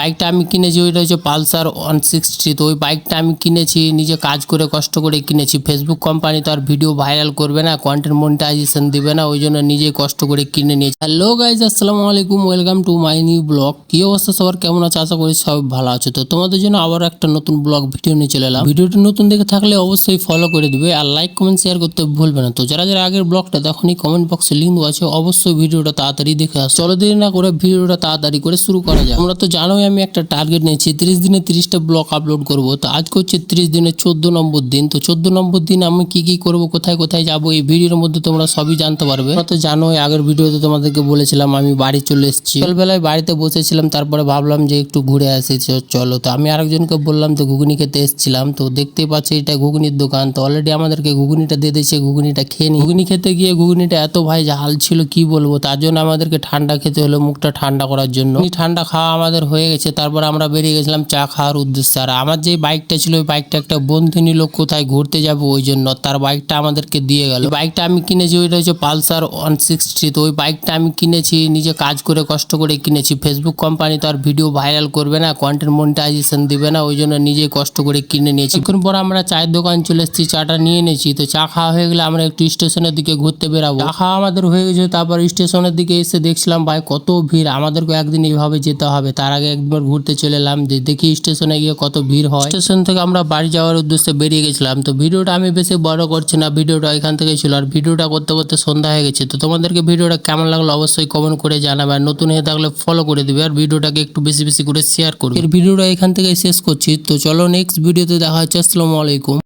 বাইকটা আমি কিনেছি ওইটা হচ্ছে পালসার 160। তো ওই বাইকটা আমি কিনেছি নিজে কাজ করে কষ্ট করে কিনেছি। ফেসবুক কোম্পানি তো আর ভিডিও ভাইরাল করবে না, কন্টেন্ট মনিটাইজেশন দিবে না, ওই জন্য নিজে কষ্ট করে কিনে নিয়েছি। হ্যালো গাইজ, আসসালামু আলাইকুম, welcome to my new blog. কি অবস্থা সবার, কেমন আছে? আশা করি সবাই ভালো আছে। তো তোমাদের জন্য আবার একটা নতুন ব্লগ ভিডিও নিয়ে চলে এলাম। ভিডিওটি নতুন দেখে থাকলে অবশ্যই ফলো করে দিবে আর লাইক কমেন্ট শেয়ার করতে ভুলবে না। তো যারা যারা আগের ব্লগটা তখনই কমেন্ট বক্সে লিঙ্ক আছে, অবশ্যই ভিডিওটা তাড়াতাড়ি দেখে আসো। চলো দেরি না করে ভিডিওটা তাড়াতাড়ি করে শুরু করা যায়। তোমরা তো জানোই আমি একটা টার্গেট নিয়েছি 30 দিনে 30টা ব্লগ আপলোড করব। তো আজকে হচ্ছে 30 দিনের 14 নম্বর দিন। তো 14 নম্বর দিন আমি কি কি করব, কোথায় কোথায় যাব, এই ভিডিওর মধ্যে তোমরা সবই জানতে পারবে। তোমরা তো জানোই আগের ভিডিওতে তোমাদেরকে বলেছিলাম আমি বাড়ি চলে এসেছি। সকালবেলায় বাড়িতে বসেছিলাম, তারপরে ভাবলাম যে একটু ঘুরে আসি, চলো। তো আমি আরেকজনকে বললাম তো ঘুগনি খেতে এসেছিলাম। তো দেখতেই পাচ্ছি এটা ঘুগনির দোকান। তো অলরেডি আমাদেরকে ঘুগনিটা দিয়ে দিয়েছে, ঘুগনিটা খেয়ে নি। ঘুগনি খেতে গিয়ে ঘুগনিটা এত ভাই ঝাল ছিল কি বলবো, তার জন্য আমাদেরকে ঠান্ডা খেতে হলো মুখটা ঠান্ডা করার জন্য। ঠান্ডা খাওয়া আমাদের হয়ে গেছে, তারপর আমরা বেরিয়ে গেছিলাম চা খাওয়ার উদ্দেশ্যে। আর আমার যে বাইকটা ছিল ওই বাইকটা একটা বন্ধু নিল কোথায় ঘুরতে যাবো ওই জন্য, তার বাইকটা আমাদেরকে দিয়ে গেল। বাইকটা আমি কিনেছি ওইটা হচ্ছে পালসার 160। তো ওই বাইকটা আমি কিনেছি নিজে কাজ করে কষ্ট করে কিনেছি। ফেসবুক কোম্পানি তো আর ভিডিও ভাইরাল করবে না, কন্টেন্ট মনিটাইজেশন দিবে না, ওই জন্য নিজে কষ্ট করে কিনে নিয়েছি। কিছুক্ষণ পর আমরা চায়ের দোকান চলে এসেছি, চাটা নিয়ে নিয়েছি। তো চা খাওয়া হয়ে গেলে আমরা একটু স্টেশনের দিকে ঘুরতে বেরাবো। চা খাওয়া আমাদের হয়ে গেছে, তারপর স্টেশনের দিকে এসে দেখছিলাম ভাই কত ভিড়, আমাদেরকে একদিন এইভাবে যেতে হবে। তার আগে একবার ঘুরতে চলে এলাম, দেখি স্টেশনে গিয়ে কত ভিড় হয়। স্টেশন থেকে আমরা বাড়ি যাওয়ার উদ্দেশ্যে বেরিয়ে গেছিলাম। তো ভিডিওটা আমি বেশি বড় করছি না, ভিডিওটা এখান থেকে ছিল। আর ভিডিওটা করতে করতে সন্ধ্যা হয়ে গেছে। তো তোমাদেরকে ভিডিওটা কেমন লাগলো অবশ্যই কমেন্ট করে জানাবে। আর নতুন হয়ে থাকলে ফলো করে দিবে আর ভিডিওটাকে একটু বেশি বেশি করে শেয়ার করবে। এর ভিডিওটা এখান থেকে শেষ করছি। তো চলো নেক্সট ভিডিওতে দেখা হচ্ছে। আসসালামু আলাইকুম।